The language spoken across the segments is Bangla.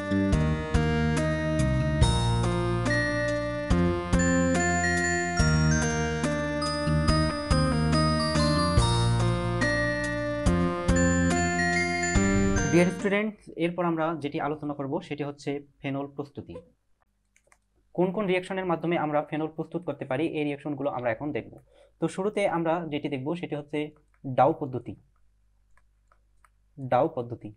ডিয়ার স্টুডেন্টস, এরপর আমরা যেটি আলোচনা করব সেটি হচ্ছে ফেনল প্রস্তুতি। কোন কোন রিঅ্যাকশনের মাধ্যমে আমরা ফেনল প্রস্তুত করতে পারি এই রিঅ্যাকশনগুলো আমরা এখন দেখব। তো শুরুতে আমরা যেটি দেখব সেটি হচ্ছে ডাউ পদ্ধতি। ডাউ পদ্ধতি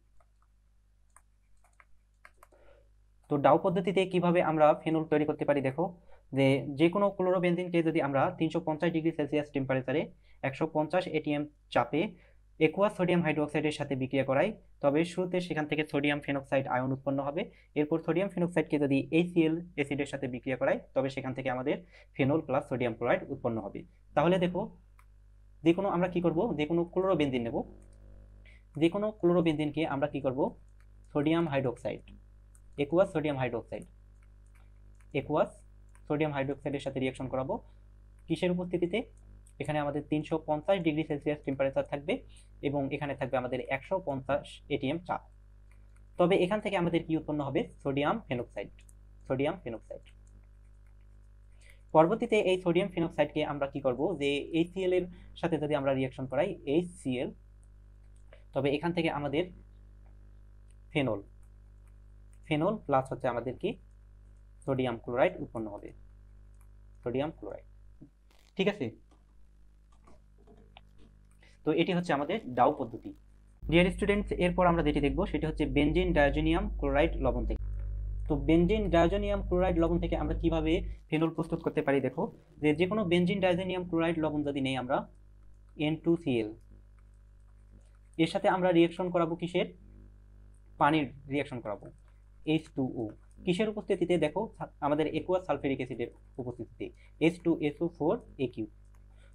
তো ডাউ পদ্ধতিতে কিভাবে আমরা ফেনল তৈরি করতে পারি দেখো, যে কোনো ক্লোরোবেনজিনকে যদি আমরা 350 ডিগ্রি সেলসিয়াস টেম্পারেচারে 150 এটিএম চাপে একুয়াস সোডিয়াম হাইড্রোক্সাইডের সাথে বিক্রিয়া করাই, তবে শুরুতে সেখান থেকে সোডিয়াম ফেনক্সাইড আয়ন উৎপন্ন হবে। এরপর সোডিয়াম ফেনক্সাইডকে যদি HCl অ্যাসিডের সাথে বিক্রিয়া করাই, তবে সেখান থেকে আমাদের ফেনল প্লাস সোডিয়াম ক্লোরাইড উৎপন্ন হবে। তাহলে দেখো, যে কোনো আমরা কি করব, যে কোনো ক্লোরোবেনজিন নেব, যে কোনো ক্লোরোবেনজিনকে আমরা কি করব, sodium hydroxide, aqueous sodium hydroxide, aqueous sodium হাইড্রোক্সাইডের সাথে রিঅ্যাকশন করাবো। কিসের উপস্থিতিতে? এখানে আমাদের 350 ডিগ্রি সেলসিয়াস টেম্পারেচার থাকবে এবং এখানে থাকবে আমাদের 150 এটিএম চাপ। তবে এখান থেকে আমাদের কি উৎপন্ন হবে? Sodium phenoxide. Sodium phenoxide. পরবর্তীতে এই সোডিয়াম ফেনক্সাইডকে আমরা কি করব, যে HCl এর সাথে যদি আমরা রিঅ্যাকশন করাই HCl, তবে এখান থেকে আমাদের ফেনল, ফেনল প্লাস হচ্ছে আমাদের কি সোডিয়াম ক্লোরাইড উৎপন্ন হবে। সোডিয়াম ক্লোরাইড, ঠিক আছে। তো এটি হচ্ছে আমাদের ডাউ পদ্ধতি। ডিয়ার স্টুডেন্টস, এরপর আমরা যেটি দেখব সেটি হচ্ছে বেনজিন ডায়োজেনিয়াম ক্লোরাইড লবণ থেকে। তো বেনজিন ডায়োজেনিয়াম ক্লোরাইড লবণ থেকে আমরা কিভাবে ফেনল প্রস্তুত করতে পারি দেখো, যে কোনো বেনজিন ডায়োজেনিয়াম ক্লোরাইড লবণ যদি নেই আমরা N2Cl, এর সাথে আমরা রিঅ্যাকশন করাবো কিসের? পানির রিঅ্যাকশন করাবো H2O। কিসের উপস্থিতিতে? দেখো, আমাদের একুয়াস সালফেরিক অ্যাসিডের উপস্থিতিতে H2SO4AQ।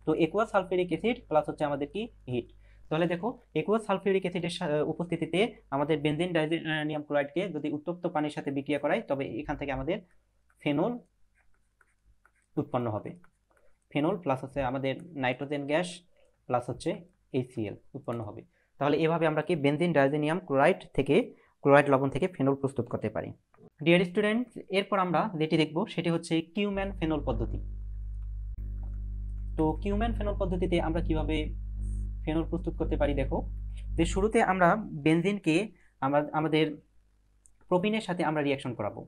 তো একুয়াস সালফেরিক অ্যাসিড প্লাস হচ্ছে আমাদের কি হিট। তাহলে দেখো, একুয়াস সালফিউরিক অ্যাসিডের উপস্থিতিতে আমাদের বেনজিন ডাইজেনিয়াম ক্লোরাইডকে যদি উত্তপ্ত পানির সাথে বিক্রিয়া করাই, তবে এখান থেকে আমাদের ফেনল উৎপন্ন হবে। ফেনল প্লাস হচ্ছে আমাদের নাইট্রোজেন গ্যাস প্লাস হচ্ছে HCl উৎপন্ন হবে। তাহলে এভাবে আমরা কি বেনজিন ডাইজেনিয়াম ক্লোরাইড থেকে, ক্লোরাইড লবণ থেকে ফেনল প্রস্তুত করতে পারি। ডিয়ার স্টুডেন্টস, এরপর আমরা যেটি দেখব সেটি হচ্ছে কিউম্যান ফেনল পদ্ধতি। তো কিউম্যান ফেনল পদ্ধতিতে আমরা কিভাবে ফেনল প্রস্তুত করতে পারি দেখো, যে শুরুতে আমরা বেনজিনকে আমাদের প্রোপিনের সাথে আমরা রিঅ্যাকশন করাবো।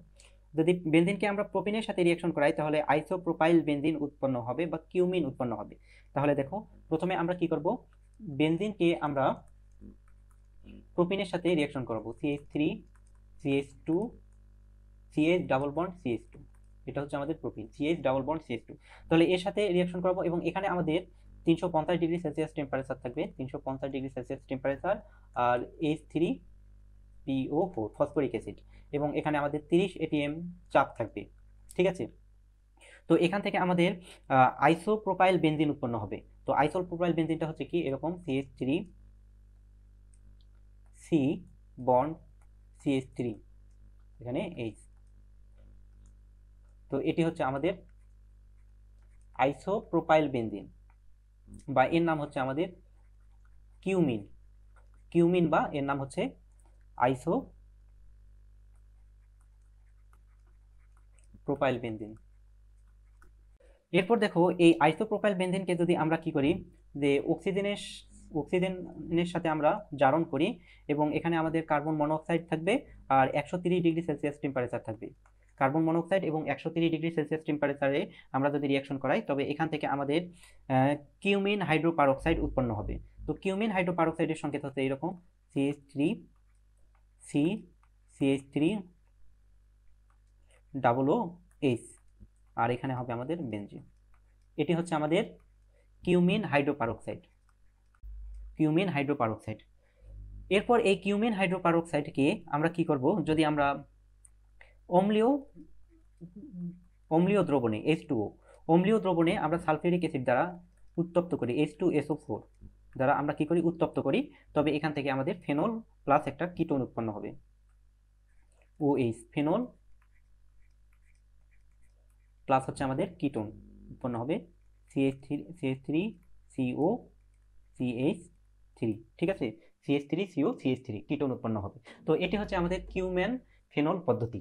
যদি বেনজিনকে আমরা প্রোপিনের সাথে রিঅ্যাকশন করাই, তাহলে আইসোপ্রোপাইল বেনজিন উৎপন্ন হবে বা কিউমিন উৎপন্ন হবে। তাহলে দেখো, প্রথমে আমরা কি করব, বেনজিনকে আমরা প্রোপিনের সাথে রিঅ্যাকশন করাবো CH3 CH2 CH double bond CH2, এটা হচ্ছে আমাদের propene CH double bond CH2। তাহলে এর সাথে রিঅ্যাকশন করাবো এবং এখানে আমাদের 350 ডিগ্রি সেলসিয়াস টেম্পারেচার থাকবে, 350 ডিগ্রি সেলসিয়াস টেম্পারেচার, আর H3PO4 ফসফরিক অ্যাসিড, এবং এখানে আমাদের 30 এটিএম চাপ থাকবে, ঠিক আছে। তো এখান থেকে আমাদের আইসোপ্রোপাইল বেনজিন উৎপন্ন হবে। তো আইসোপ্রোপাইল বেনজিনটা হচ্ছে কি এরকম CH3C বন্ড CH3, এখানে H। তো এটি হচ্ছে আমাদের আইসোপ্রোপাইল বেনজিন, বা এর নাম হচ্ছে আমাদের কিউমিন। কিউমিন বা এর নাম হচ্ছে আইসোপ্রোপাইল বেনজিন। এরপর দেখো, এই আইসোপ্রোপাইল বেনজিনকে যদি আমরা কি করি, যে অক্সিজেনের সাথে আমরা জারণ করি, এবং এখানে আমাদের কার্বন মনোক্সাইড থাকবে আর 130 ডিগ্রি সেলসিয়াস টেম্পারেচার থাকবে। কার্বন মনোক্সাইড এবং 130 ডিগ্রি সেলসিয়াস টেম্পারেচারে আমরা যদি রিঅ্যাকশন করাই, তবে এখান থেকে আমাদের কিউমিন হাইড্রোপারক্সাইড উৎপন্ন হবে। তো কিউমিন হাইড্রোপারক্সাইডের সংকেত হচ্ছে এরকম CH3C CH3 OOH, আর এখানে হবে আমাদের বেনজিন। এটি হচ্ছে আমাদের কিউমিন হাইড্রোপারক্সাইড। কিউমিন হাইড্রোপারক্সাইড। এরপর এই কিউমিন হাইড্রোপারক্সাইডকে আমরা কি করব, যদি আমরা অম্লীয় দ্রবণে H2O, অম্লীয় দ্রবণে আমরা সালফিউরিক অ্যাসিড দ্বারা উত্তপ্ত করি, H2SO4 দ্বারা আমরা কি করি, উত্তপ্ত করি, তবে এখান থেকে আমাদের ফেনল প্লাস একটা কিটোন উৎপন্ন হবে OH। ফেনল প্লাস হচ্ছে আমাদের কিটোন উৎপন্ন হবে CH3CO CH3, ঠিক আছে, CH3CO CH3 কিটোন উৎপন্ন হবে। তো এটি হচ্ছে আমাদের কিউম্যান ফেনল পদ্ধতি।